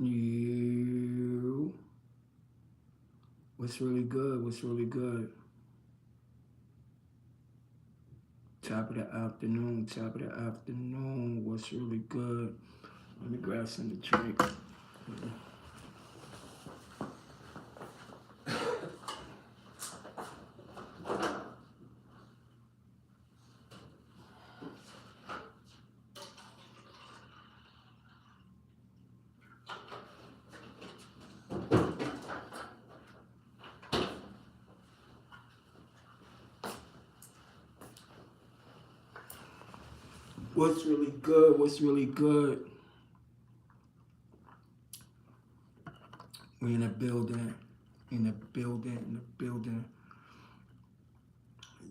You. What's really good? What's really good? Top of the afternoon. Top of the afternoon. What's really good? Let me grab some to drink. What's really good? What's really good? We in a building. In a building. In a building.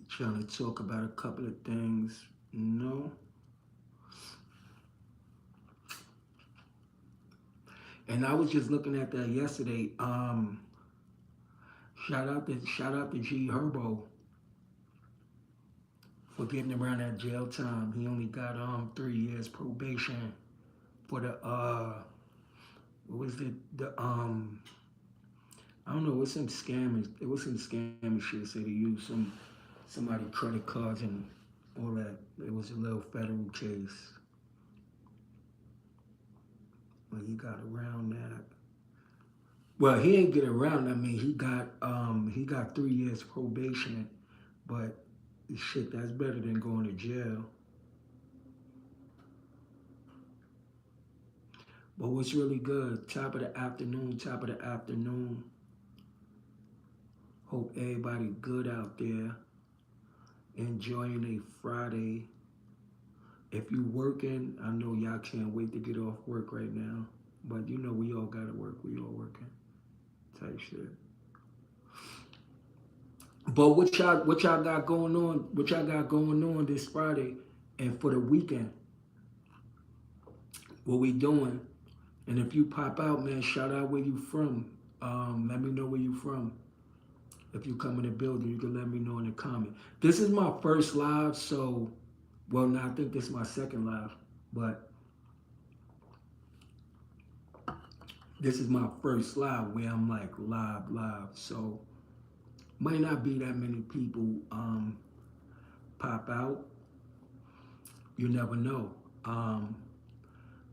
Trying to talk about a couple of things. No. And I was just looking at that yesterday. Shout out to G Herbo for getting around that jail time. He only got 3 years probation for the what was it? The I don't know, it was some scammers. It was some scammy shit. Say they used somebody credit cards and all that. It was a little federal case. But he got around that. Well, he ain't get around. I mean, he got 3 years probation, but shit, that's better than going to jail. But what's really good? Top of the afternoon. Top of the afternoon. Hope everybody good out there, enjoying a Friday. If you working, I know y'all can't wait to get off work right now. But you know we all gotta work. We all working. Type shit. But what y'all got going on? What y'all got going on this Friday and for the weekend? What we doing? And if you pop out, man, shout out where you from. Let me know where you from. If you come in the building, you can let me know in the comment. This is my first live, so well, no, I think this is my second live, but this is my first live where I'm like live. So might not be that many people pop out. You never know.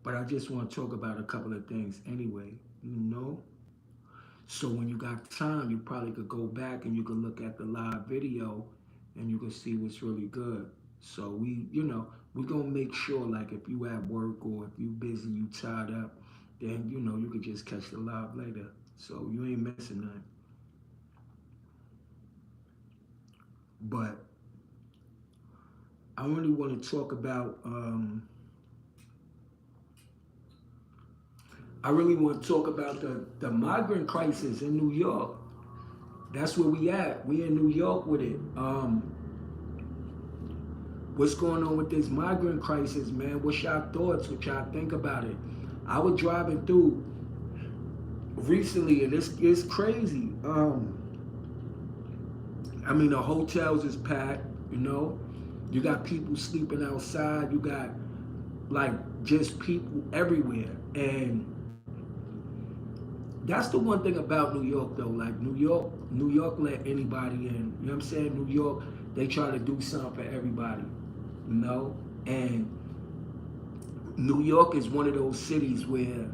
But I just want to talk about a couple of things anyway, you know. So when you got time, you probably could go back and you could look at the live video and you can see what's really good. So we gonna make sure like if you at work or if you busy, you tied up, then you could just catch the live later. So you ain't missing nothing. But I really want to talk about the migrant crisis in New York. That's where we at. We in New York with it. What's going on with this migrant crisis, man? What's y'all thoughts? What y'all think about it? I was driving through recently, and it's crazy. I mean, the hotels is packed. You got people sleeping outside. You got like just people everywhere, and that's the one thing about New York, though. Like New York let anybody in. You know what I'm saying? New York, they try to do something for everybody. And New York is one of those cities where,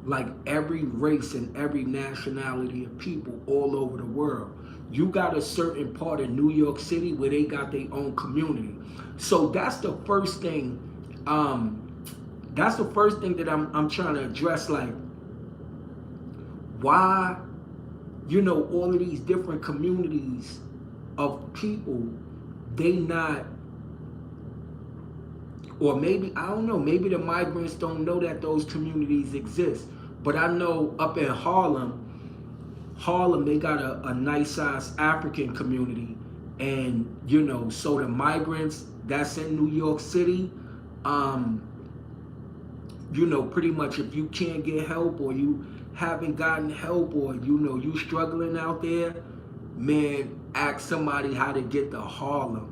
like, every race and every nationality of people all over the world, you got a certain part of New York City where they got their own community. So that's the first thing. That's the first thing that I'm trying to address. Like, why, all of these different communities of people, they not, or maybe, I don't know, maybe the migrants don't know that those communities exist. But I know up in Harlem, they got a nice sized African community. And, so the migrants that's in New York City, pretty much if you can't get help or you haven't gotten help or, you struggling out there, man, ask somebody how to get to Harlem.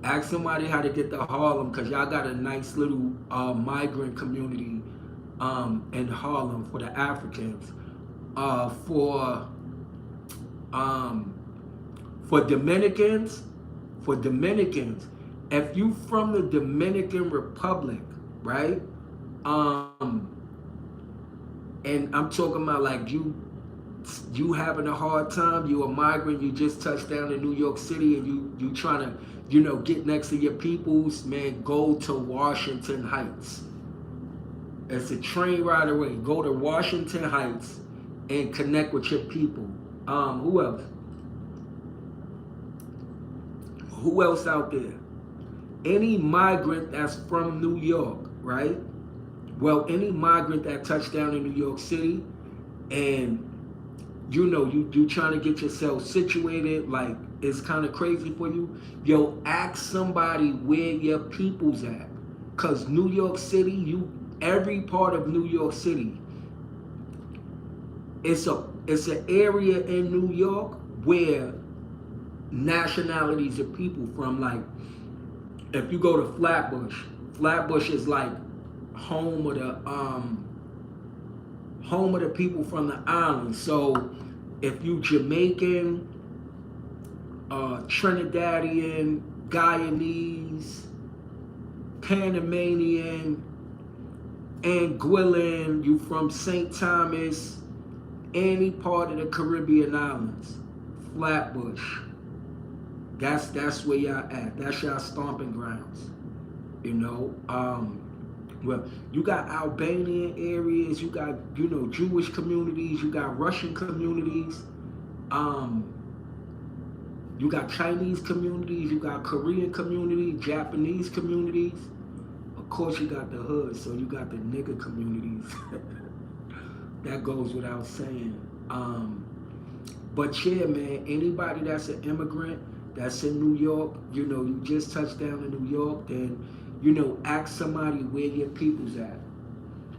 Ask somebody how to get to Harlem because y'all got a nice little migrant community in Harlem for the Africans. Uh, for um, for Dominicans, for Dominicans, if you from the Dominican Republic, right? Um, and I'm talking about like you having a hard time, you a migrant, you just touched down in New York City and you trying to, get next to your peoples, man, go to Washington Heights. It's a train ride away. Go to Washington Heights and connect with your people. Who else? Who else out there? Any migrant that's from New York, right? Well, any migrant that touched down in New York City and you trying to get yourself situated, like it's kind of crazy for you. Yo, ask somebody where your people's at, cause New York City, every part of New York City, it's an area in New York where nationalities of people from, like, if you go to Flatbush, Flatbush is like home of the people from the island. So if you Jamaican, Trinidadian, Guyanese, Panamanian, Anguillan, you from St. Thomas, any part of the Caribbean islands, Flatbush, that's where y'all at. That's y'all stomping grounds. Well, you got Albanian areas, you got, Jewish communities, you got Russian communities, um, you got Chinese communities, you got Korean communities, Japanese communities. Of course, you got the hood, so you got the nigga communities. That goes without saying. But yeah, man, anybody that's an immigrant that's in New York, you just touched down in New York, then, ask somebody where your people's at.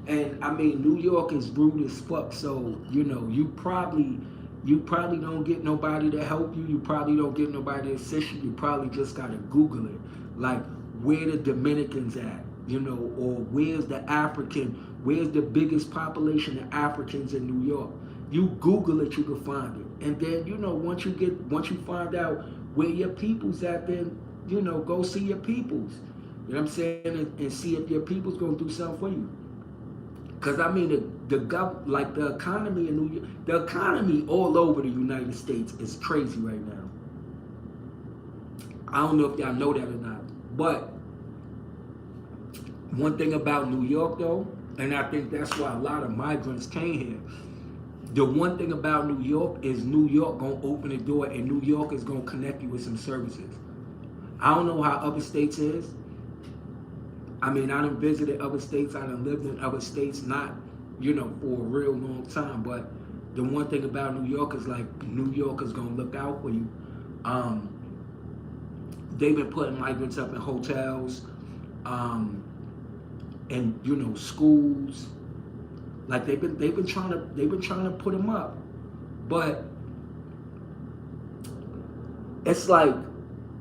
And I mean, New York is rude as fuck, so, you probably don't get nobody to help you. You probably don't get nobody to assist you. You probably just gotta Google it. Like, where the Dominicans at, or where's the biggest population of Africans in New York? You Google it, you can find it. And then, once you find out where your people's at, then, go see your peoples. You know what I'm saying? And see if your people's gonna do something for you. Cause I mean the economy in New York, the economy all over the United States is crazy right now. I don't know if y'all know that or not. But one thing about New York though, and I think that's why a lot of migrants came here. The one thing about New York is New York gonna open the door and New York is gonna connect you with some services. I don't know how other states is. I mean, I done visited other states, I done lived in other states, not, for a real long time. But the one thing about New York is like New York is gonna look out for you. Um, they've been putting migrants up in hotels, and schools. Like they've been trying to put them up, but it's like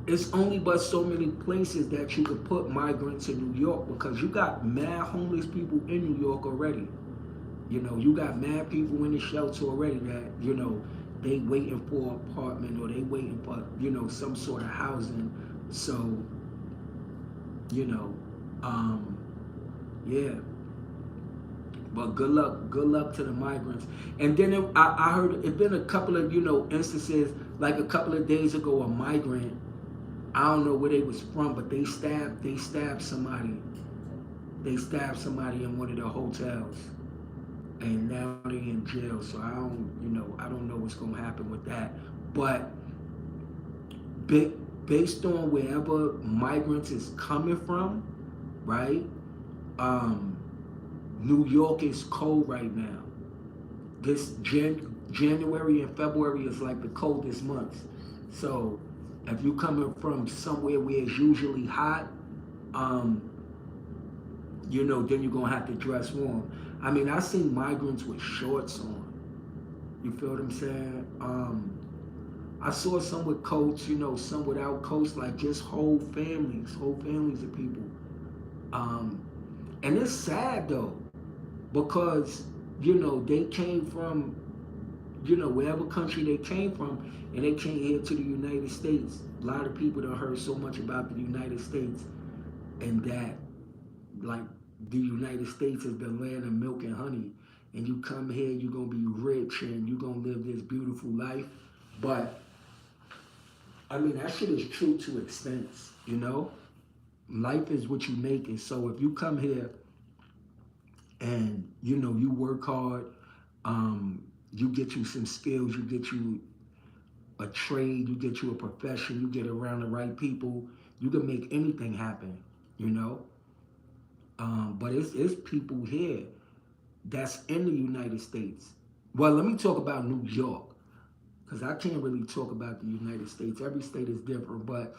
it's only but so many places that you could put migrants in New York, because you got mad homeless people in New York already. You got mad people in the shelter already that they waiting for an apartment or they waiting for some sort of housing. So yeah. But good luck to the migrants. And then I heard it been a couple of instances, like a couple of days ago, a migrant. I don't know where they was from, but they stabbed somebody. They stabbed somebody in one of the hotels, and now they in jail. So I don't know what's gonna happen with that. But based on wherever migrants is coming from, right? New York is cold right now. This January and February is like the coldest months. So if you coming from somewhere where it's usually hot, then you're gonna have to dress warm. I mean, I seen migrants with shorts on. You feel what I'm saying? I saw some with coats, some without coats, like just whole families of people. And it's sad though, because, you know, they came from, you know, wherever country they came from, and they came here to the United States. A lot of people don't heard so much about the United States, and that, like, the United States is the land of milk and honey. And you come here, you're gonna be rich and you're gonna live this beautiful life. But I mean, that shit is true to extents, you know? Life is what you make it. So if you come here and, you know, you work hard, you get you some skills, you get you a trade, you get you a profession, you get around the right people, you can make anything happen, you know? But it's people here that's in the United States. Well, let me talk about New York, because I can't really talk about the United States. Every state is different, but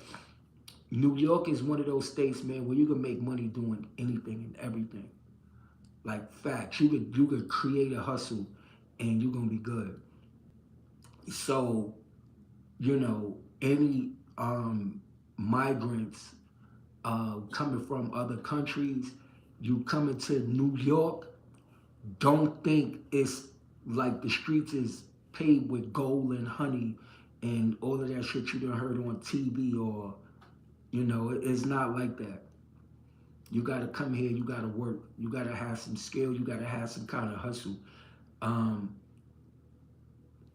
New York is one of those states, man, where you can make money doing anything and everything. Like facts, you could create a hustle, and you're gonna be good. So, you know, any migrants coming from other countries, you coming to New York, don't think it's like the streets is paved with gold and honey and all of that shit you done heard on TV, or, you know, it's not like that. You gotta come here, you gotta work, you gotta have some skill, you gotta have some kind of hustle. Um,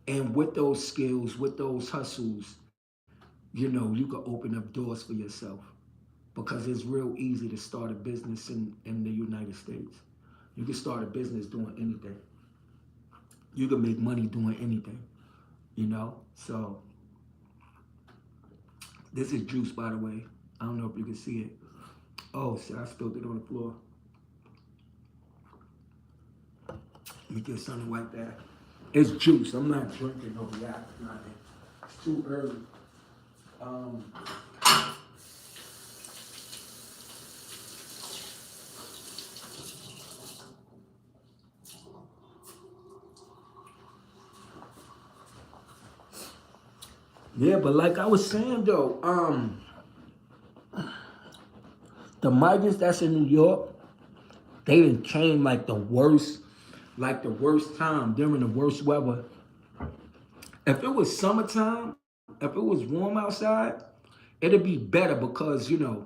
and with those skills, with those hustles, you know, you can open up doors for yourself, because it's real easy to start a business in the United States. You can start a business doing anything. You can make money doing anything, you know? So this is juice, by the way. I don't know if you can see it. Oh, shit, I spilled it on the floor. Let me get something like that. It's juice. I'm not drinking no yak. It's too early. Um, yeah, but like I was saying though, the migrants that's in New York, they done came like the worst time during the worst weather. If it was summertime, if it was warm outside, it'd be better, because, you know,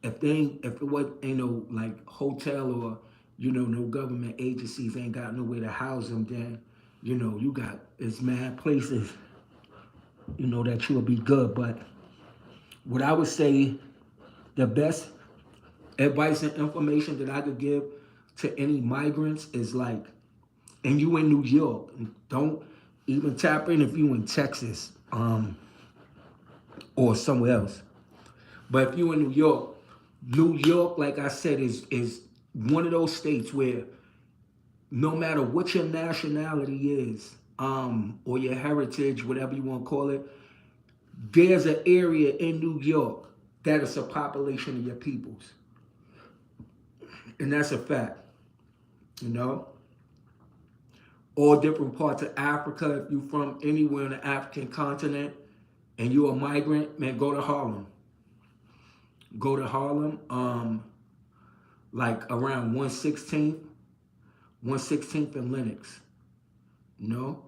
if it was ain't no like hotel, or, you know, no government agencies ain't got no way to house them, then, you know, you got it's mad places, you know, that you'll be good. But what I would say, the best advice and information that I could give to any migrants is like, and you in New York, don't even tap in if you in Texas, or somewhere else. But if you in New York, like I said, is one of those states where no matter what your nationality is, or your heritage, whatever you want to call it, there's an area in New York that is a population of your peoples. And that's a fact, you know? All different parts of Africa, if you from anywhere in the African continent and you're a migrant, man, go to Harlem. Go to Harlem, like around 116th and Lenox. You know?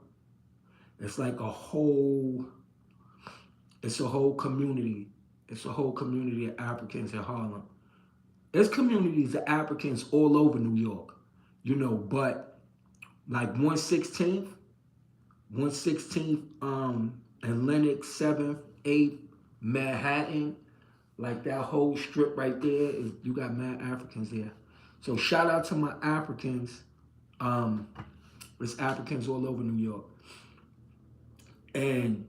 It's like it's a whole community. It's a whole community of Africans in Harlem. There's communities of Africans all over New York, you know, but like 116th, and Lenox, 7th, 8th, Manhattan, like that whole strip right there, is you got mad Africans there. So shout out to my Africans. There's Africans all over New York. And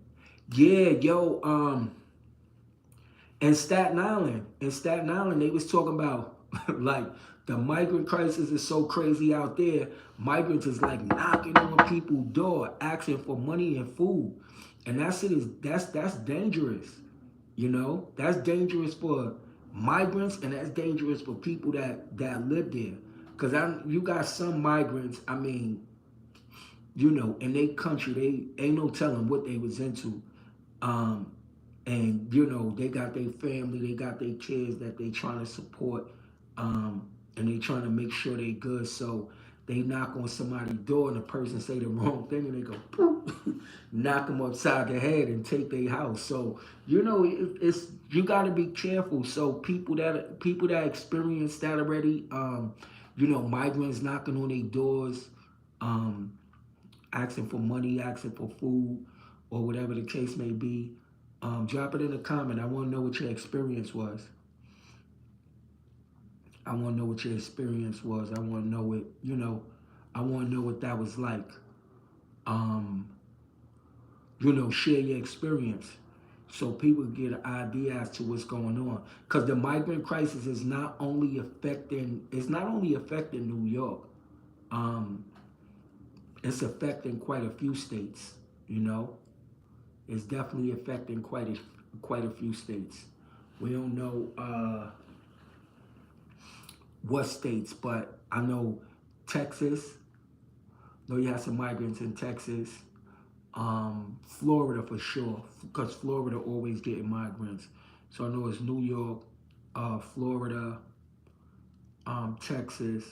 yeah, yo, in Staten Island, they was talking about like the migrant crisis is so crazy out there. Migrants is like knocking on people's door, asking for money and food, and that's dangerous. You know, that's dangerous for migrants, and that's dangerous for people that live there. Cause you got some migrants. I mean, you know, in their country, they ain't no telling what they was into. Um, and you know, they got their family, they got their kids that they trying to support. and they trying to make sure they good. So they knock on somebody's door and the person say the wrong thing and they go poof, knock them upside the head and take their house. So it's you got to be careful. So people that experience that already, migrants knocking on their doors, um, asking for money, asking for food, or whatever the case may be. Drop it in the comment. I want to know what your experience was. I want to know what your experience was. I want to know what, I want to know what that was like. Um, share your experience so people get an idea as to what's going on. Because the migrant crisis is not only affecting, New York. Um, it's affecting quite a few states, you know. It's definitely affecting quite a few states. We don't know what states, but I know Texas. I know you have some migrants in Texas. Florida for sure, because Florida always getting migrants. So I know it's New York, Florida, Texas.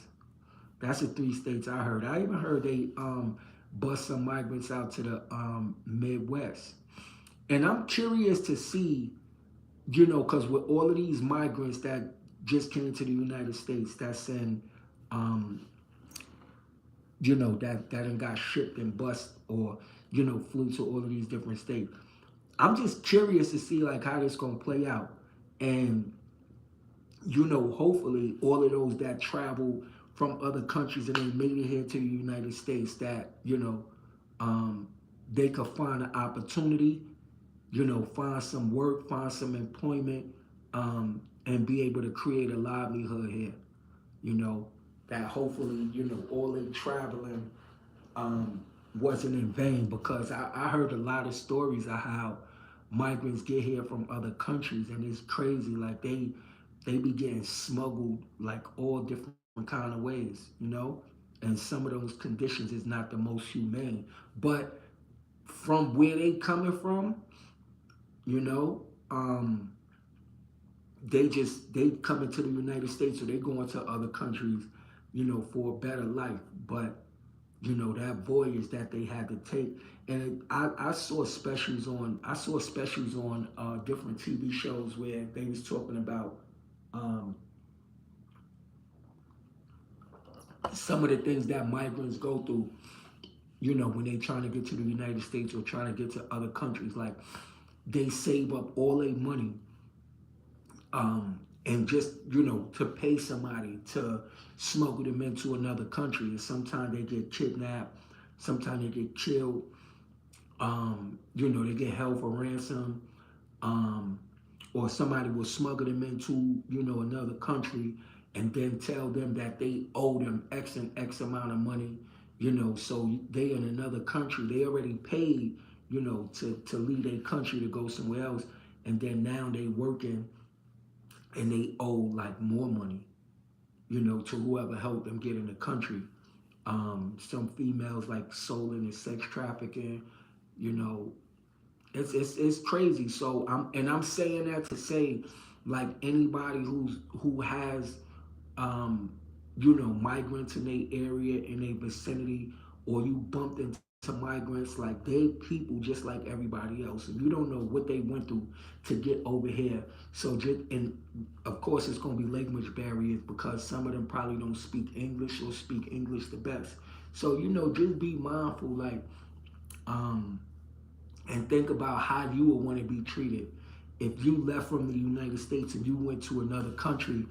That's the three states I heard. I even heard they bust some migrants out to the Midwest. And I'm curious to see, because with all of these migrants that just came to the United States, that's in, that got shipped and bust or, flew to all of these different states. I'm just curious to see like how this gonna play out. And, hopefully all of those that travel from other countries and they made it here to the United States that, um, they could find an opportunity, find some work, find some employment, and be able to create a livelihood here. You know, that hopefully, all the traveling wasn't in vain because I heard a lot of stories of how migrants get here from other countries and it's crazy. Like they be getting smuggled like all different kind of ways. And some of those conditions is not the most humane. But from where they coming from, you know, um, they come into the United States or they go into other countries, for a better life. But that voyage that they had to take, and I saw specials on different TV shows where they was talking about um, some of the things that migrants go through. When they trying to get to the United States or trying to get to other countries, like they save up all their money and just to pay somebody to smuggle them into another country. And sometimes they get kidnapped, sometimes they get killed. They get held for ransom, um, or somebody will smuggle them into another country and then tell them that they owe them X and X amount of money. So they in another country, they already paid, to leave their country to go somewhere else, and then now they working and they owe like more money, to whoever helped them get in the country. Some females like sold into sex trafficking, you know, it's crazy. So I'm saying that to say, like anybody who has migrants in their area, in their vicinity, or you bumped into migrants, like they people just like everybody else, and you don't know what they went through to get over here. So just, and of course it's going to be language barriers because some of them probably don't speak English or speak English the best. So just be mindful, like um, and think about how you would want to be treated if you left from the United States and you went to another country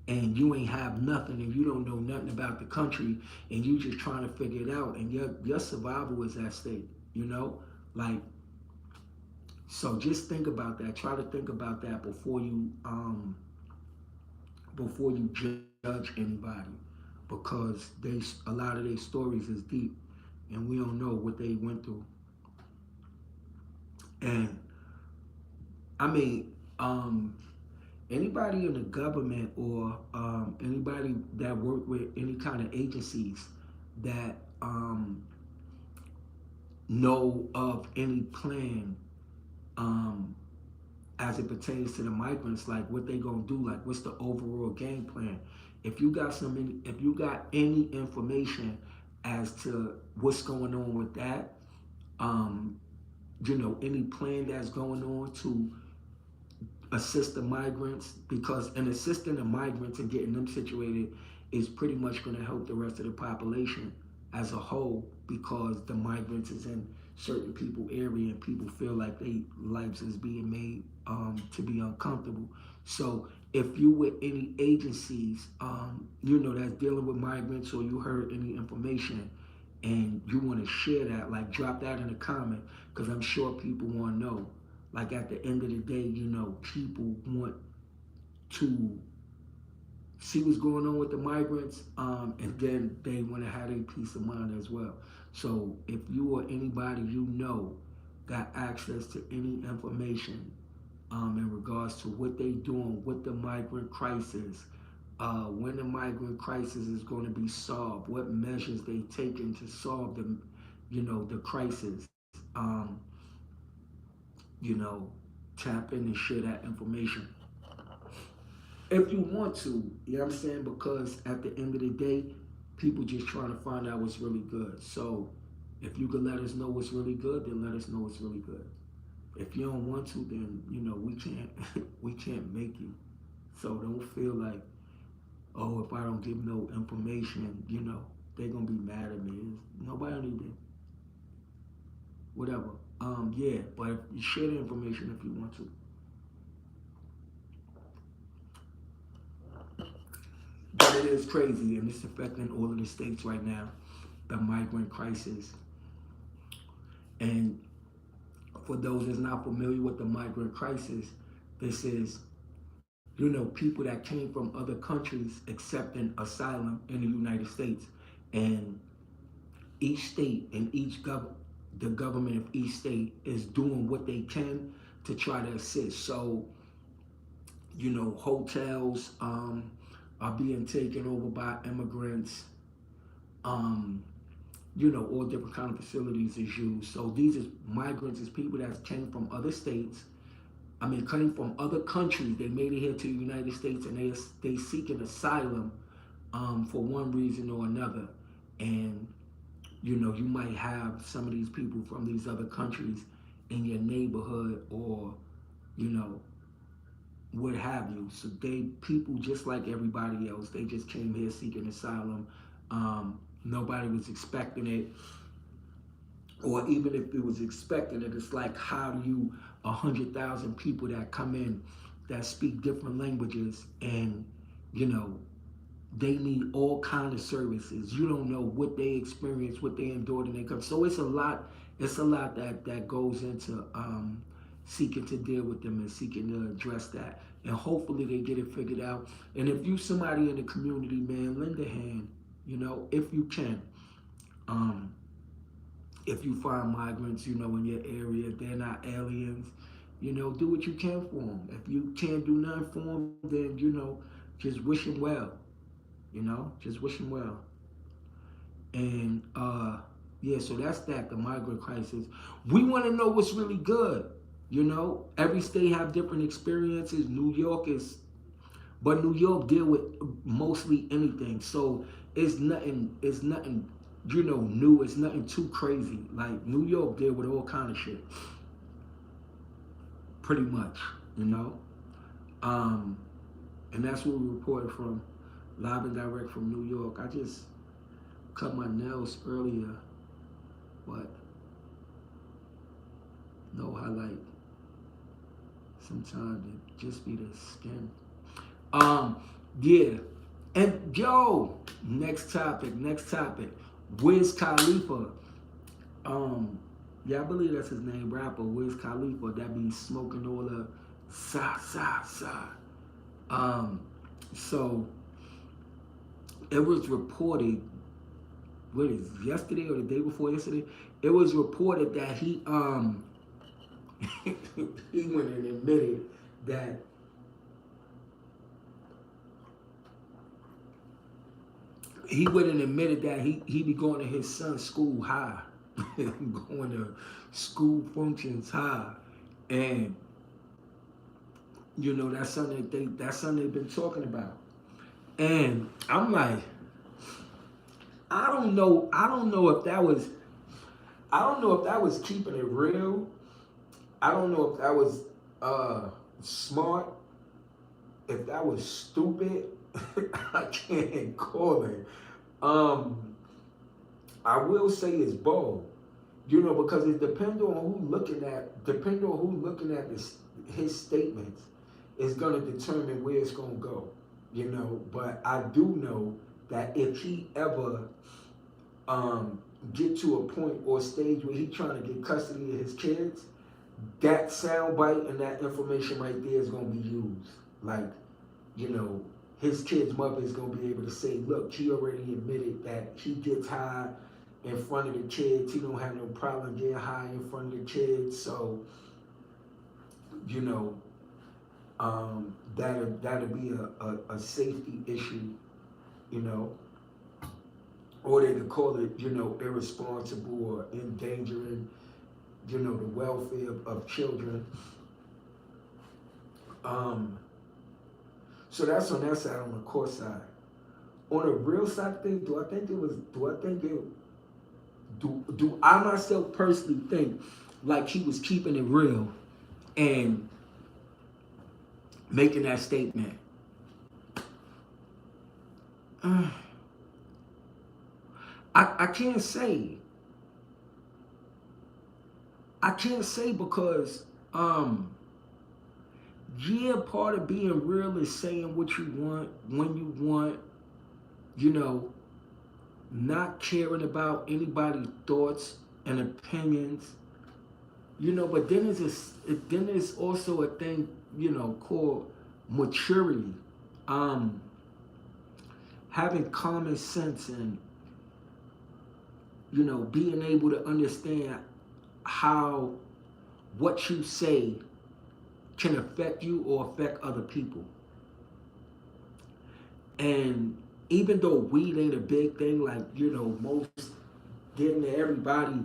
and you ain't have nothing and you don't know nothing about the country and you just trying to figure it out and your survival is at stake, like, so just think about that. Try to think about that before you judge anybody, because a lot of their stories is deep and we don't know what they went through. And I mean, anybody in the government or anybody that work with any kind of agencies that know of any plan um, as it pertains to the migrants, like what they gonna do, like what's the overall game plan? if you got any information as to what's going on with that, um, any plan that's going on to assist the migrants, because in assisting the migrants and getting them situated is pretty much going to help the rest of the population as a whole, because the migrants is in certain people area and people feel like their lives is being made to be uncomfortable. So if you with any agencies, that's dealing with migrants, or you heard any information and you want to share that, like drop that in the comment, because I'm sure people want to know. Like at the end of the day, people want to see what's going on with the migrants, and then they want to have a peace of mind as well. So if you or anybody got access to any information in regards to what they doing with the migrant crisis, when the migrant crisis is going to be solved, what measures they taking to solve the crisis, you know, tap in and share that information if you want to. You know what I'm saying? Because at the end of the day, people just trying to find out what's really good. So if you can let us know what's really good, then let us know what's really good. If you don't want to, then we can't we can't make you. So don't feel like, oh, if I don't give no information, they're gonna be mad at me. Nobody need to. Whatever. Yeah, but share the information if you want to. But it is crazy, and it's affecting all of the states right now, the migrant crisis. And for those that's not familiar with the migrant crisis, this is, people that came from other countries accepting asylum in the United States. And each state and the government of each state is doing what they can to try to assist. So, hotels are being taken over by immigrants. Um, all different kind of facilities is used. So these is migrants, is people that came from other states. Coming from other countries. They made it here to the United States, and they seeking asylum for one reason or another. And you might have some of these people from these other countries in your neighborhood, or what have you. So people just like everybody else. They just came here seeking asylum. Nobody was expecting it, or even if it was expecting it, it's like, how do you 100,000 people that come in that speak different languages, and they need all kind of services. You don't know what they experience, what they endured, and they come. So it's a lot. It's a lot that goes into seeking to deal with them and seeking to address that. And hopefully they get it figured out. And if you somebody in the community, man, lend a hand. If you can. If you find migrants, in your area, they're not aliens. Do what you can for them. If you can't do nothing for them, then just wish them well. Just wish them well. And yeah, so that's that. The migrant crisis. We want to know what's really good. Every state have different experiences. New York deal with mostly anything. So it's nothing new. It's nothing too crazy. Like New York deal with all kind of shit. Pretty much, and that's what we reported from live and direct from New York. I just cut my nails earlier, but no highlight. Sometimes it just be the skin. Yeah. And yo, next topic. Wiz Khalifa. Yeah, I believe that's his name, rapper Wiz Khalifa, that be smoking all the sa. So it was reported, what is it, yesterday or the day before yesterday? It was reported that he he went and admitted that he be going to his son's school high, going to school functions high, and that's something they've been talking about. And I'm like, I don't know if that was, I don't know if that was keeping it real. I don't know if that was smart, if that was stupid. I can't call it. Um, I will say it's bold, because it depends on who looking at his statements is gonna determine where it's gonna go, But I do know that if he ever um, get to a point or stage where he's trying to get custody of his kids, that sound bite and that information right there is gonna be used. Like, you know, his kid's mother is gonna be able to say, look, he already admitted that he gets high in front of the kids. He don't have no problem getting high in front of the kids. So, you know, that'll be a safety issue, you know. Or they could call it, irresponsible or endangering, the welfare of children. So that's on that side, on the court side. On the real side thing, do I myself personally think like he was keeping it real and making that statement? I can't say. I can't say because yeah, part of being real is saying what you want when you want, you know, not caring about anybody's thoughts and opinions, but then there's also a thing, called maturity. Um Having common sense and, being able to understand how what you say can affect you or affect other people. And even though weed ain't a big thing, like, most getting to everybody,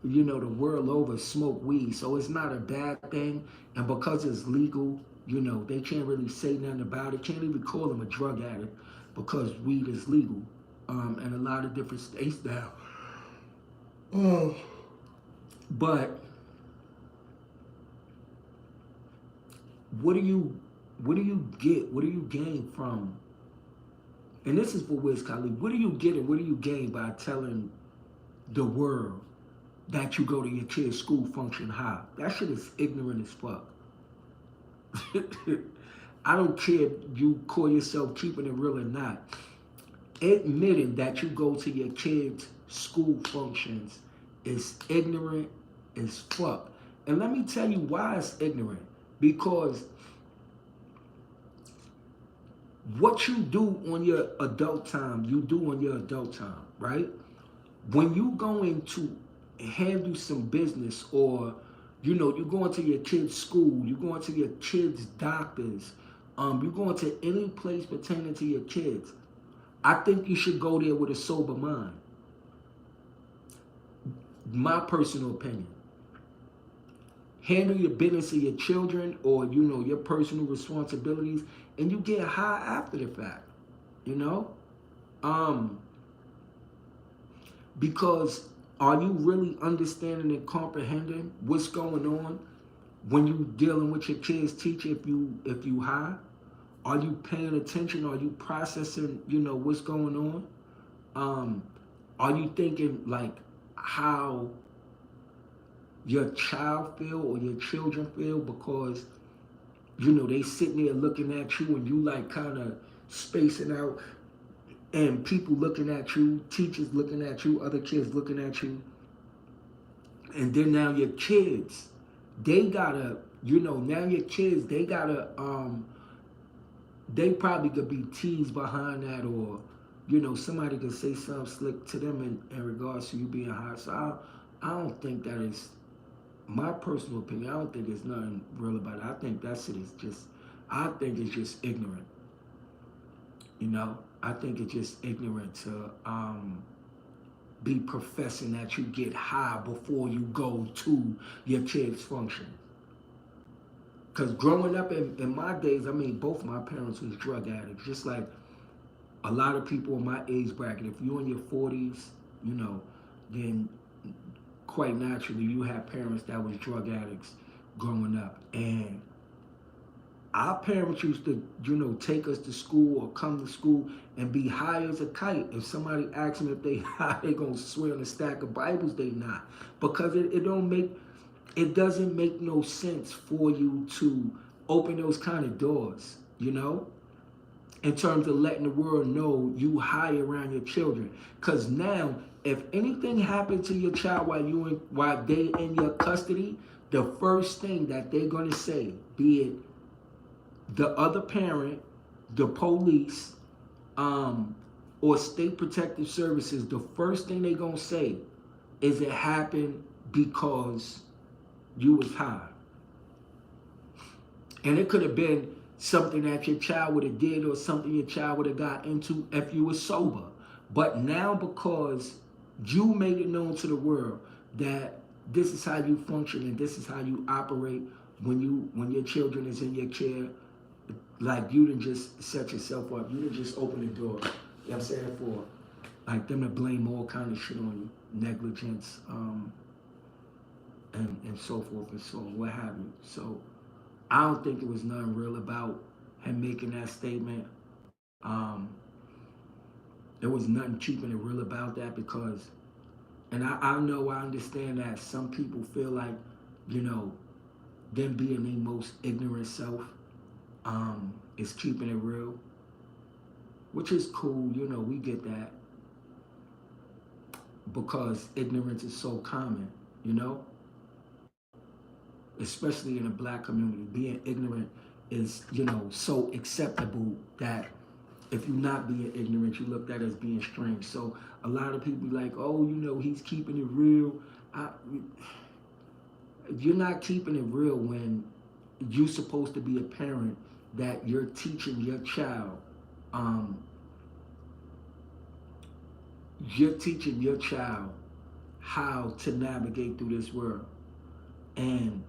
the world over smoke weed. So it's not a bad thing. And because it's legal, they can't really say nothing about it. Can't even call them a drug addict because weed is legal. In a lot of different states now. Oh. But what do you get? What do you gain from? And this is for Wiz Khalifa. What do you get and what do you gain by telling the world that you go to your kid's school function high? That shit is ignorant as fuck. I don't care if you call yourself keeping it real or not. Admitting that you go to your kids' school functions is ignorant as fuck. And let me tell you why it's ignorant. Because what you do on your adult time, you do on your adult time, right? When you going to handle some business or, you're going to your kid's school, you're going to your kid's doctors, you're going to any place pertaining to your kids, I think you should go there with a sober mind. My personal opinion. Handle your business of your children or, your personal responsibilities, and you get high after the fact, because are you really understanding and comprehending what's going on when you dealing with your kid's teacher if you high? Are you paying attention? Are you processing, what's going on? Are you thinking like how your child feel or your children feel because, they sitting there looking at you and you like kind of spacing out and people looking at you, teachers looking at you, other kids looking at you. And then now your kids, they gotta, now your kids, they gotta, they probably could be teased behind that or, somebody could say something slick to them in regards to you being high. So I don't think that is, my personal opinion, I don't think there's nothing real about it. I think that shit is I think it's just ignorant. I think it's just ignorant to be professing that you get high before you go to your kid's function. Because growing up in my days, I mean, both my parents was drug addicts. Just like a lot of people in my age bracket, if you're in your 40s, you know, then quite naturally you have parents that was drug addicts growing up. And our parents used to, you know, take us to school or come to school and be high as a kite. If somebody asks them if they high, they gonna swear on a stack of Bibles they not. Because it doesn't make no sense for you to open those kind of doors, you know? In terms of letting the world know you high around your children. Because now, if anything happened to your child while they in your custody, the first thing that they're gonna say, be it the other parent, the police, or state protective services, the first thing they gonna say is it happened because you was high. And it could have been something that your child would have did or something your child would have got into if you were sober. But now because you made it known to the world that this is how you function and this is how you operate when your children is in your care, like you didn't just set yourself up, you didn't just open the door. You know what I'm saying? For like them to blame all kind of shit on you, negligence, and so forth and so on, what have you. So I don't think it was nothing real about him making that statement. There was nothing keeping it real about that because, and I know, I understand that some people feel like, you know, them being their most ignorant self is keeping it real, which is cool, you know, we get that because ignorance is so common, you know? Especially in the black community, being ignorant is, you know, so acceptable that if you're not being ignorant, you looked at as being strange. So a lot of people be like, oh, you know, he's keeping it real. You're not keeping it real when you're supposed to be a parent that you're teaching your child. You're teaching your child how to navigate through this world. And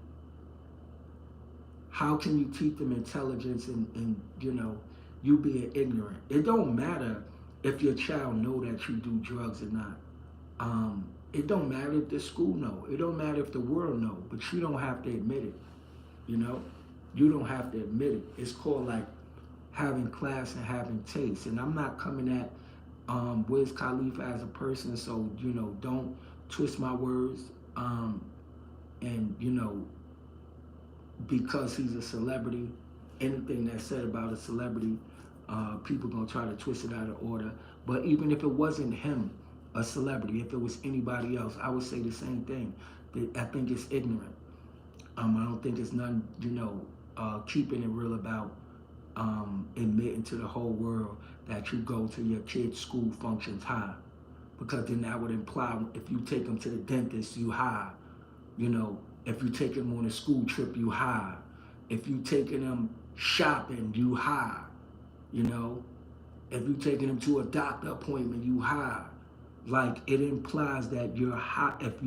how can you teach them intelligence and you know, you being ignorant? It don't matter if your child know that you do drugs or not. It don't matter if the school know. It don't matter if the world know. But you don't have to admit it. You know, you don't have to admit it. It's called like having class and having taste. And I'm not coming at Wiz Khalifa as a person, so you know, don't twist my words. And you know, because he's a celebrity, anything that's said about a celebrity, people gonna try to twist it out of order. But even if it wasn't him, a celebrity, if it was anybody else, I would say the same thing. I think it's ignorant. I don't think it's none, you know, keeping it real about admitting to the whole world that you go to your kid's school functions high. Because then that would imply if you take them to the dentist, you high. You know, if you take them on a school trip, you high. If you taking them shopping, you high. You know, if you taking them to a doctor appointment, you high. Like it implies that you're high. If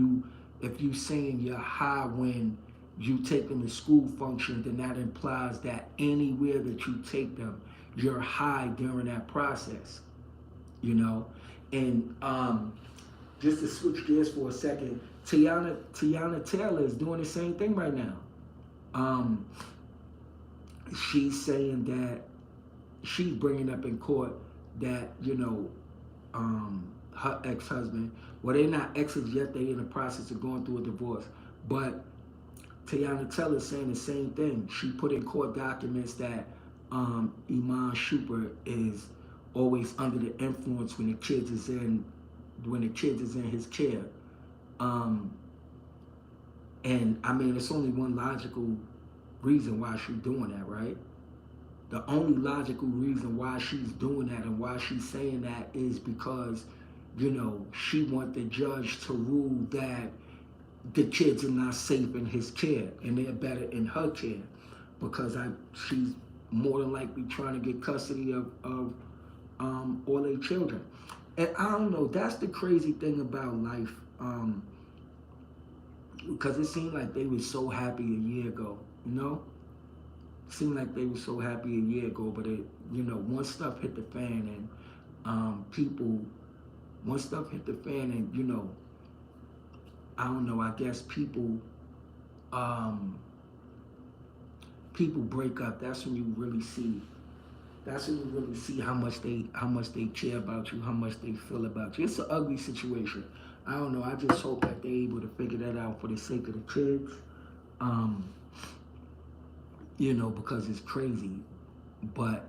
you saying you're high when you take them to school function, then that implies that anywhere that you take them, you're high during that process. You know, and just to switch gears for a second, Tiana Taylor is doing the same thing right now. She's saying that she's bringing up in court that, you know, her ex-husband, well, they're not exes yet, they're in the process of going through a divorce, but Tiana Taylor is saying the same thing. She put in court documents that Iman Shumpert is always under the influence when the kids is in his care. And I mean, it's only one logical reason why she's doing that, right? The only logical reason why she's doing that and why she's saying that is because, you know, she wants the judge to rule that the kids are not safe in his care and they're better in her care, because she's more than likely trying to get custody of all their children. And I don't know, that's the crazy thing about life, because it seemed like they were so happy a year ago, you know? It seemed like they were so happy a year ago, but it, you know, once stuff hit the fan and People, once stuff hit the fan, and I don't know. I guess um, people break up. That's when you really see. That's when you really see how much they care about you, how much they feel about you. It's an ugly situation. I don't know. I just hope that they're able to figure that out for the sake of the kids. Um, because it's crazy. But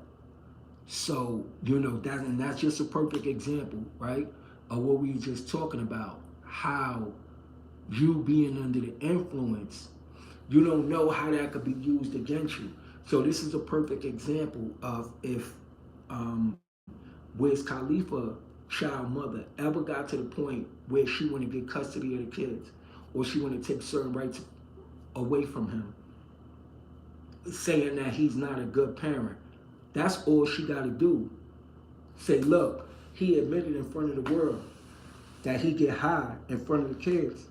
so, that's just a perfect example, right? Of what we were just talking about. How you being under the influence, you don't know how that could be used against you. So this is a perfect example of if Wiz Khalifa child mother ever got to the point where she want to get custody of the kids, or she want to take certain rights away from him, saying that he's not a good parent. That's all she got to do. Say, look, he admitted in front of the world that he get high in front of the kids,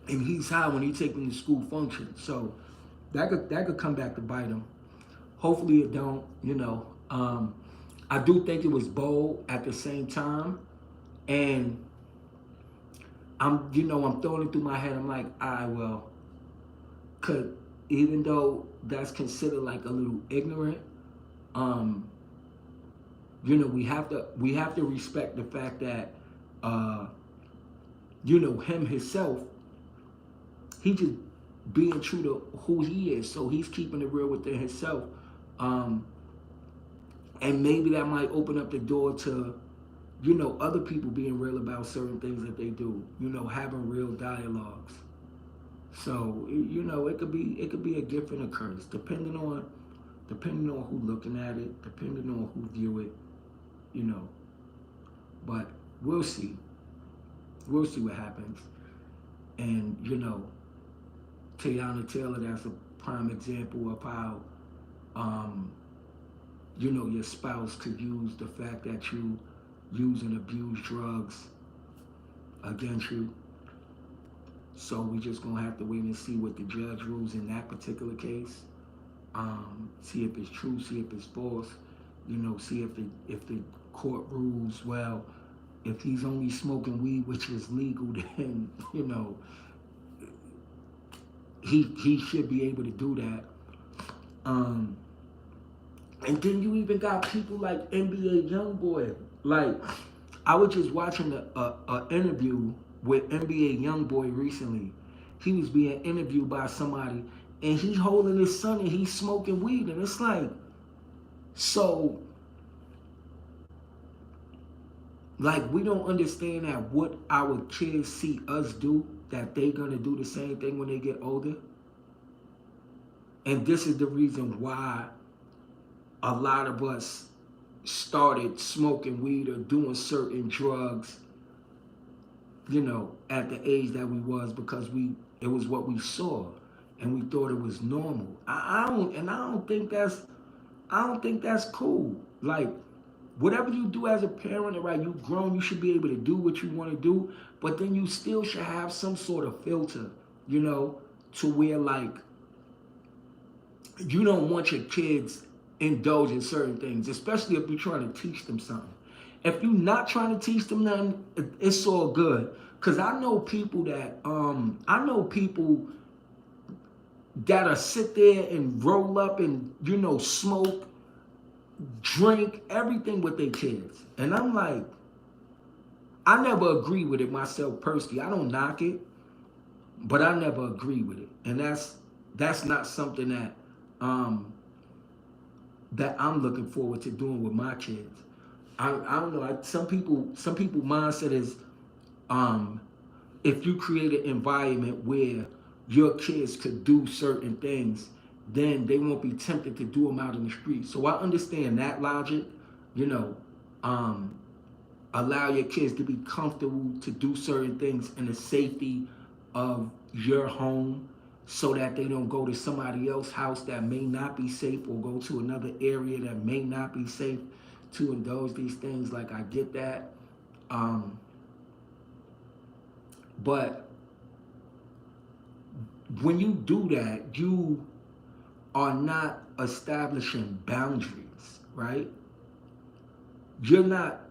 and he's high when he take them to school functions. So that could come back to bite him. Hopefully it don't. I do think it was bold at the same time, and I'm throwing it through my head. I'm like, well, could even though that's considered like a little ignorant, um, we have to respect the fact that him himself, he just being true to who he is. So he's keeping it real within himself. Um, and maybe that might open up the door to, other people being real about certain things that they do, having real dialogues. So, it could be a gift and a curse, depending on who looking at it, depending on who view it, you know. But we'll see. We'll see what happens. And, Tayana Taylor, that's a prime example of how, um, your spouse could use the fact that you use and abuse drugs against you. So we just gonna have to wait and see what the judge rules in that particular case. See if it's true, see if it's false. See if the court rules, well, if he's only smoking weed, which is legal, then he should be able to do that. And then you even got people like NBA YoungBoy. Like, I was just watching a interview with NBA YoungBoy recently. He was being interviewed by somebody, and he holding his son and he's smoking weed, and it's like, so, like, we don't understand that what our kids see us do, that they gonna do the same thing when they get older. And this is the reason why a lot of us started smoking weed or doing certain drugs, at the age that we was, because it was what we saw and we thought it was normal. I don't think that's cool. Like, whatever you do as a parent, right, you grown, you should be able to do what you want to do, but then you still should have some sort of filter, to where, like, you don't want your kids indulge in certain things, especially if you're trying to teach them something. If you're not trying to teach them nothing, it's all good. Cause I know people that'll sit there and roll up and smoke, drink, everything with their kids. And I'm like, I never agree with it myself personally. I don't knock it, but I never agree with it. And that's not something that I'm looking forward to doing with my kids. I don't know. Some people mindset is, if you create an environment where your kids could do certain things, then they won't be tempted to do them out in the street. So I understand that logic. Allow your kids to be comfortable to do certain things in the safety of your home, so that they don't go to somebody else's house that may not be safe, or go to another area that may not be safe to indulge these things. Like, I get that. But when you do that, you are not establishing boundaries, right? You're not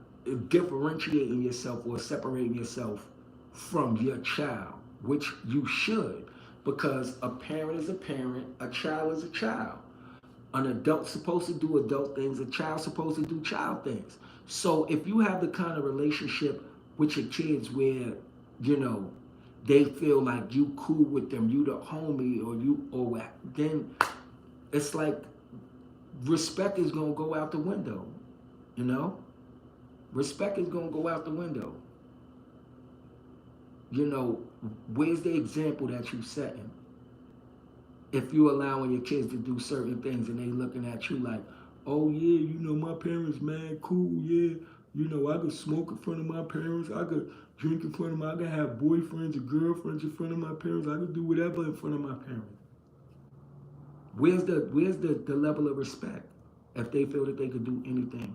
differentiating yourself or separating yourself from your child, which you should, because a parent is a parent, a child is a child. An adult's supposed to do adult things, a child's supposed to do child things. So if you have the kind of relationship with your kids where, you know, they feel like you cool with them, you the homie, or you or what, then it's like respect is gonna go out the window, you know? Respect is gonna go out the window. You know, where's the example that you setting? If you allowing your kids to do certain things and they looking at you like, oh yeah, you know my parents mad cool, yeah. You know, I could smoke in front of my parents, I could drink in front of my, I could have boyfriends or girlfriends in front of my parents, I could do whatever in front of my parents. Where's the level of respect if they feel that they could do anything,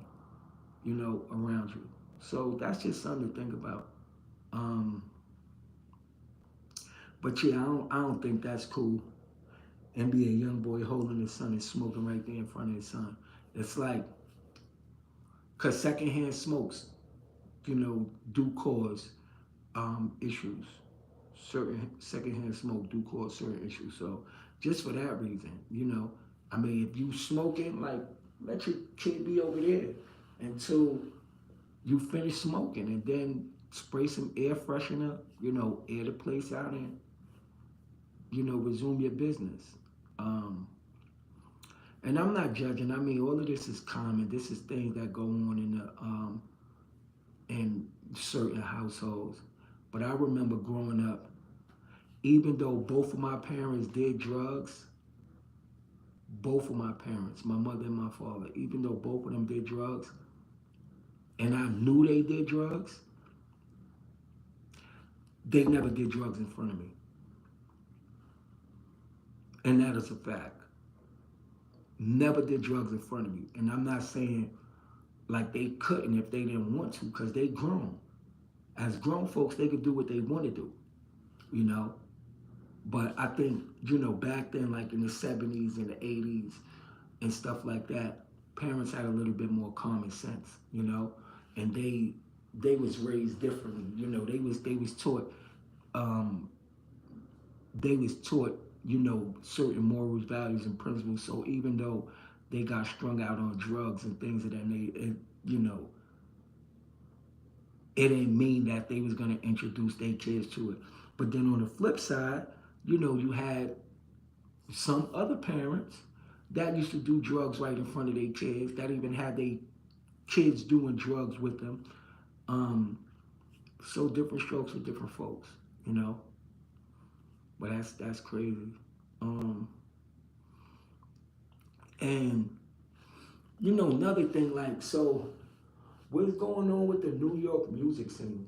you know, around you? So that's just something to think about. Um, but yeah, I don't think that's cool. And be a young boy holding his son and smoking right there in front of his son. It's like, cause secondhand smokes, you know, do cause issues. Certain secondhand smoke do cause certain issues. So just for that reason, you know, I mean, if you smoking, like, let your kid be over there until you finish smoking, and then spray some air freshener, you know, air the place out, and you know, resume your business. Um, and I'm not judging. I mean, all of this is common. This is things that go on in certain households. But I remember growing up, even though both of my parents did drugs, both of my parents, my mother and my father, even though both of them did drugs, and I knew they did drugs, they never did drugs in front of me. And that is a fact. Never did drugs in front of me. And I'm not saying like they couldn't if they didn't want to, because they grown. As grown folks, they could do what they want to do, you know. But I think, you know, back then, like in the 70s and the 80s and stuff like that, parents had a little bit more common sense, you know, and they was raised differently. You know, they was taught um, they was taught, you know, certain morals, values, and principles. So even though they got strung out on drugs and things of that nature, you know, it didn't mean that they was gonna introduce their kids to it. But then on the flip side, you know, you had some other parents that used to do drugs right in front of their kids, that even had their kids doing drugs with them. Um, so different strokes for different folks, you know. But that's crazy. Um, and you know, another thing, like, so what's going on with the New York music scene?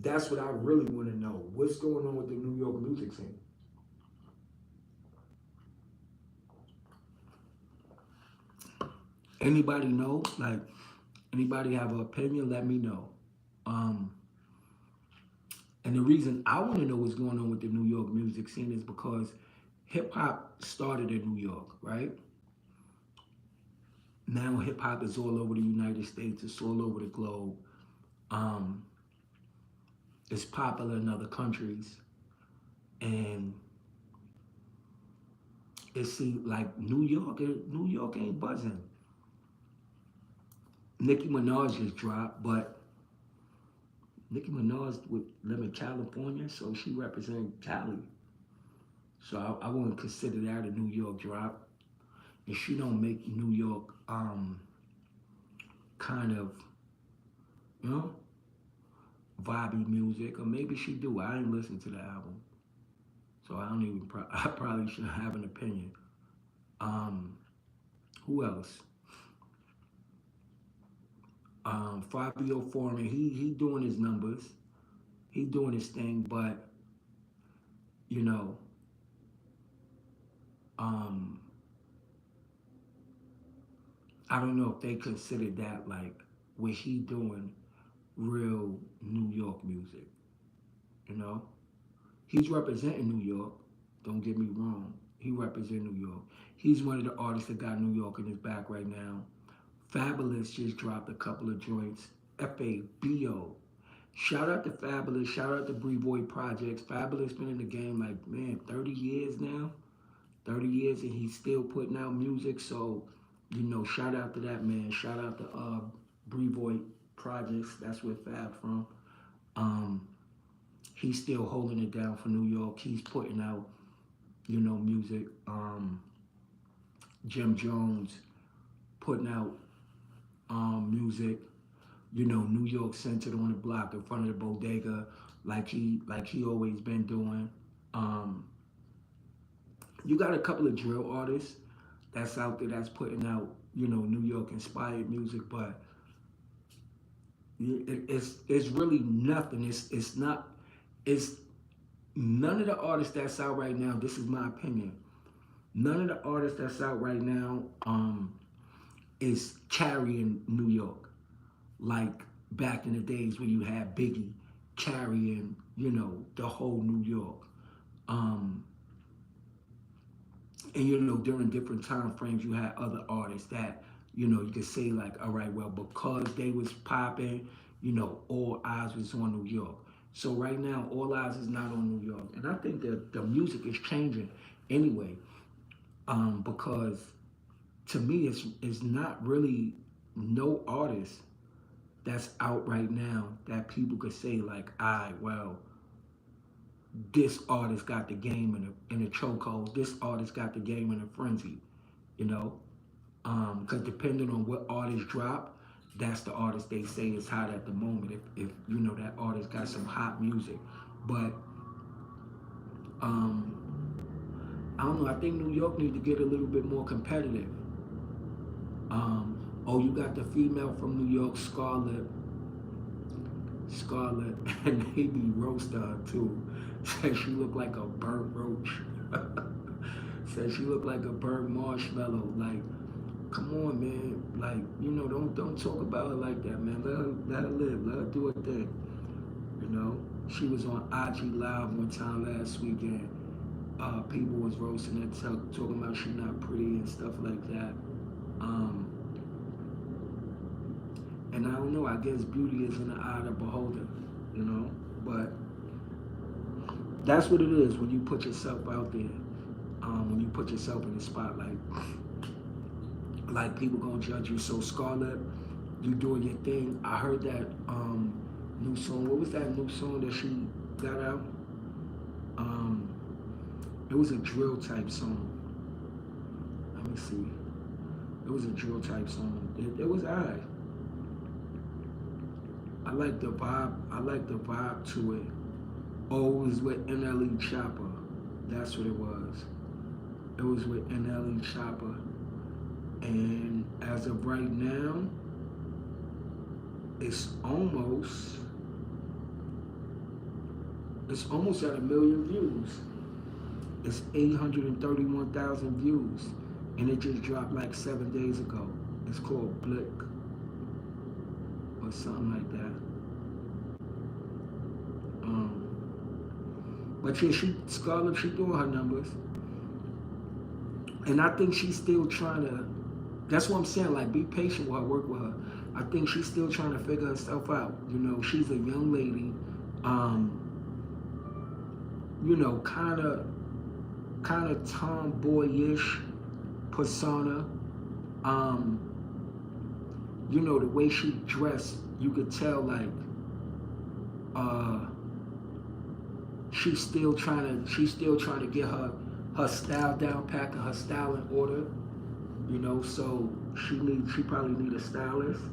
That's what I really want to know. What's going on with the New York music scene? Anybody know? Like, anybody have an opinion? Let me know. Um, and the reason I want to know what's going on with the New York music scene is because hip hop started in New York, right? Now hip hop is all over the United States. It's all over the globe. Um, it's popular in other countries, and it seems like New York ain't buzzing. Nicki Minaj just dropped, but Nicki Minaj would live in California, so she represents Cali. So I wouldn't consider that a New York drop. And she don't make New York kind of, you know, vibey music, or maybe she do. I ain't listened to the album, so I don't even. I probably should have an opinion. Um, who else? Fabio Foreman. He doing his numbers. He doing his thing, but you know, um, I don't know if they consider that like what he doing real New York music. You know, he's representing New York. Don't get me wrong. He represents New York. He's one of the artists that got New York in his back right now. Fabulous just dropped a couple of joints. Fabo. Shout out to Fabulous. Shout out to Boy Projects. Fabulous been in the game like, man, 30 years now. 30 years and he's still putting out music. So, you know, shout out to that man. Shout out to Boy Projects. That's where Fab from. Um, he's still holding it down for New York. He's putting out, you know, music. Jim Jones putting out music. You know, New York centered on the block in front of the bodega, like he always been doing. You got a couple of drill artists that's out there that's putting out, you know, New York inspired music, but it's really nothing. It's none of the artists that's out right now. This is my opinion. None of the artists that's out right now is carrying New York like back in the days when you had Biggie carrying, you know, the whole New York. And you know, during different time frames, you had other artists that, you know, you could say like, all right, well, because they was popping, you know, all eyes was on New York. So right now, all eyes is not on New York, and I think that the music is changing anyway, because to me, it's not really no artist that's out right now that people could say like, well, this artist got the game in a chokehold. This artist got the game in a frenzy, you know? Because depending on what artist drop, that's the artist they say is hot at the moment. If you know that artist got some hot music. But I don't know, I think New York needs to get a little bit more competitive. Oh, you got the female from New York, Scarlett, and they be roasting her too. Said she looked like a burnt roach. Said she looked like a burnt marshmallow. Like, come on, man. Like, you know, don't talk about her like that, man. Let her live. Let her do her thing. You know, she was on IG Live one time last weekend. People was roasting her, talking about she not pretty and stuff like that. And I don't know, I guess beauty is in the eye of the beholder, you know? But that's what it is when you put yourself out there, when you put yourself in the spotlight. Like, people gonna judge you. So Scarlett, you doing your thing. I heard that new song. What was that new song that she got out? It was a drill type song. Let me see. It was a drill type song. It was alright. I like the vibe. I like the vibe to it. Oh, it was with NLE Chopper. That's what it was. It was with NLE Chopper. And as of right now, it's almost at 1 million views. It's 831,000 views. And it just dropped like 7 days ago. It's called Blick. Or something like that. But yeah, Scarlett, she doing her numbers. And I think she's still trying to, that's what I'm saying, like, be patient while I work with her. I think she's still trying to figure herself out. You know, she's a young lady, you know, kind of tomboyish persona. You know, the way she dressed, you could tell like she's still trying to get her style down pat and her style in order. You know, so she probably need a stylist.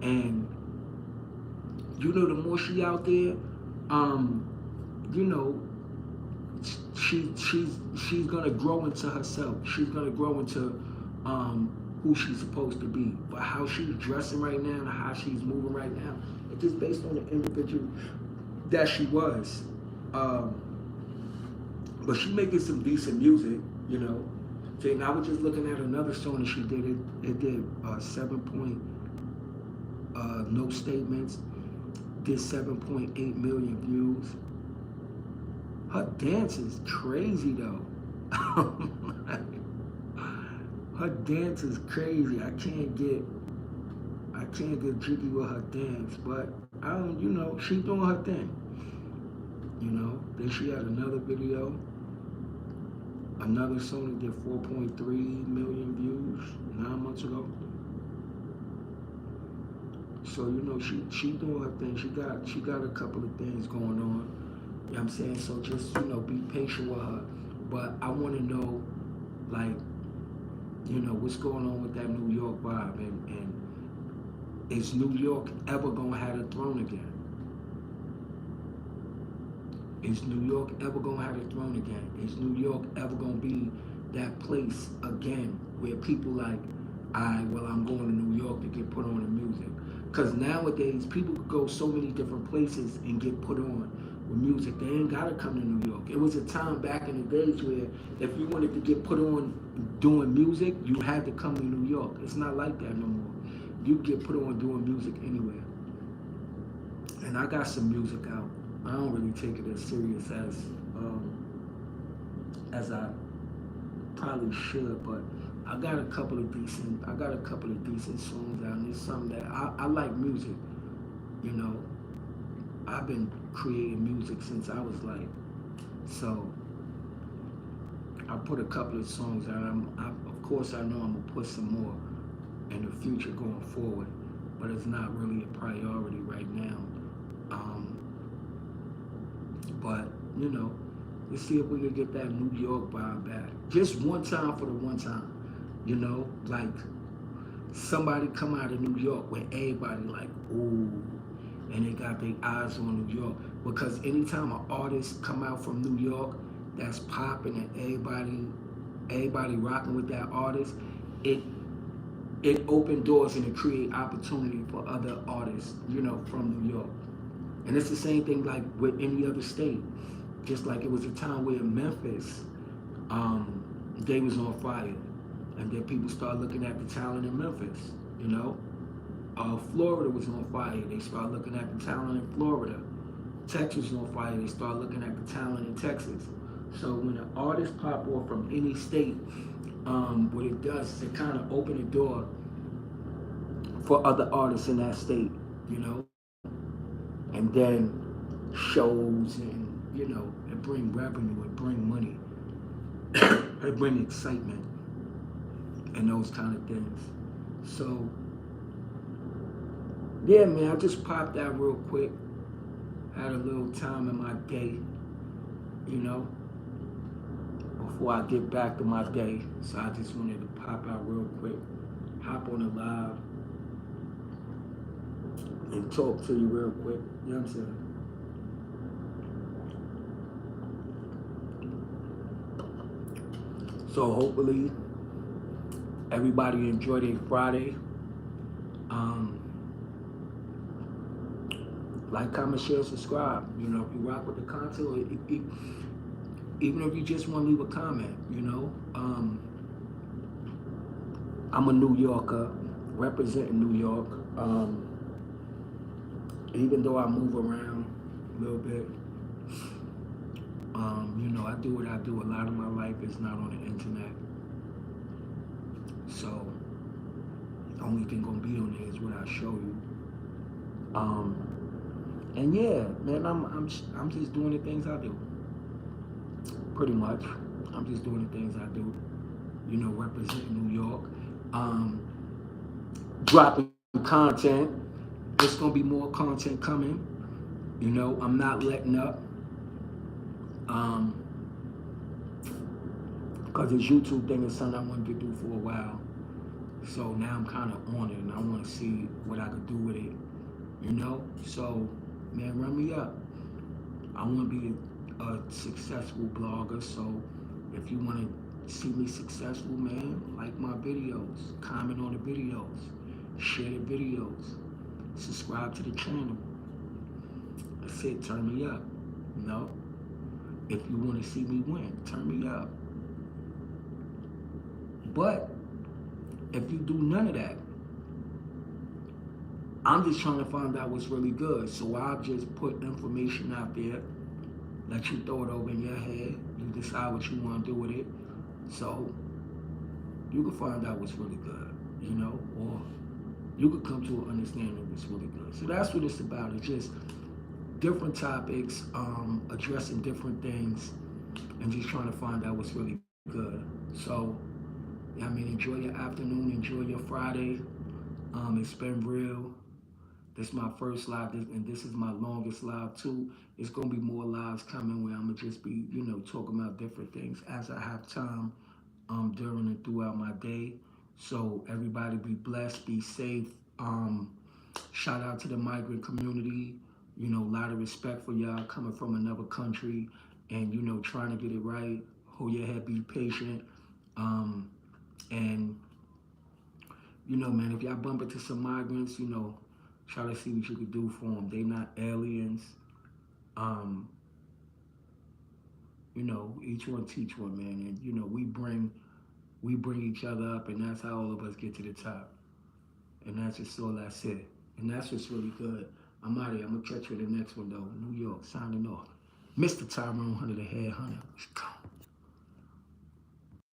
And you know, the more she out there, you know, she's gonna grow into herself. She's gonna grow into who she's supposed to be. But how she's dressing right now and how she's moving right now, it's just based on the individual that she was. But she making some decent music, you know. And I was just looking at another song that she did. It did 7 point, no statements, did 7.8 million views. Her dance is crazy though. Her dance is crazy. I can't get jiggy with her dance, but I don't, she doing her thing. Then she had another video, another song that did 4.3 million views 9 months ago. So she doing her thing. She got a couple of things going on. You know what I'm saying? So just be patient with her. But I want to know, like, what's going on with that New York vibe, and is New York ever gonna have a throne again? Is New York ever gonna have a throne again? Is New York ever gonna be that place again where people like, I'm going to New York to get put on the music? Because nowadays people could go so many different places and get put on with music. They ain't gotta come to New York. It was a time back in the days where if you wanted to get put on doing music, you had to come to New York. It's not like that no more. You get put on doing music anywhere. And I got some music out. I don't really take it as serious as I probably should, but I got a couple of decent songs out, and it's something that I like music. I've been creating music since I was like, so I put a couple of songs out. Of course, I know I'm gonna put some more in the future going forward, but it's not really a priority right now. But let's see if we can get that New York vibe back. Just one time for the one time. Like somebody come out of New York where everybody like, ooh, and they got their eyes on New York. Because anytime an artist come out from New York that's popping and everybody rocking with that artist, it opened doors and it create opportunity for other artists, from New York. And it's the same thing like with any other state. Just like it was a time where Memphis, they was on fire. And then people started looking at the talent in Memphis, Florida was on fire. They started looking at the talent in Florida. Texas was on fire. They started looking at the talent in Texas. So when an artist pop off from any state, what it does is it kind of open the door for other artists in that state, and then shows and it bring revenue, it bring money, it bring excitement and those kind of things. So yeah, man, I just popped that real quick. Had a little time in my day, before I get back to my day. So I just wanted to pop out real quick, hop on the live, and talk to you real quick. You know what I'm saying? So hopefully everybody enjoyed their Friday. Like, comment, share, subscribe. If you rock with the content, even if you just want to leave a comment, I'm a New Yorker, representing New York. Even though I move around a little bit, I do what I do. A lot of my life is not on the internet. So the only thing gonna be on there is what I show you. And yeah, man, I'm just doing the things I do. Pretty much, I'm just doing the things I do. Representing New York. Dropping content. There's gonna be more content coming. I'm not letting up. Because this YouTube thing is something I wanted to do for a while. So now I'm kind of on it, and I want to see what I could do with it. So man, run me up. I want to be a successful blogger. So if you want to see me successful, man, like my videos, comment on the videos, share the videos, subscribe to the channel. That's it. Turn me up. If you want to see me win, turn me up. But if you do none of that, I'm just trying to find out what's really good. So I'll just put information out there, let you throw it over in your head. You decide what you want to do with it. So you can find out what's really good, you know, or you could come to an understanding of what's really good. So that's what it's about. It's just different topics, addressing different things, and just trying to find out what's really good. So, I mean, enjoy your afternoon, enjoy your Friday. It's been real. This is my first live, and this is my longest live too. It's gonna be more lives coming where I'm gonna just be, you know, talking about different things as I have time during and throughout my day. So everybody be blessed, be safe. Shout out to the migrant community. You know, a lot of respect for y'all coming from another country and, you know, trying to get it right. Hold your head, be patient. Um, and, you know, man, if y'all bump into some migrants, you know, try to see what you could do for them. They not aliens. Um, you know, each one teach one, man. And, you know, we bring each other up, and that's how all of us get to the top. And that's just all I said. And that's what's really good. I'm out of here. I'm going to catch you in the next one, though. New York, signing off. Mr. Tyrone Hunter, the head hunter. Let's go.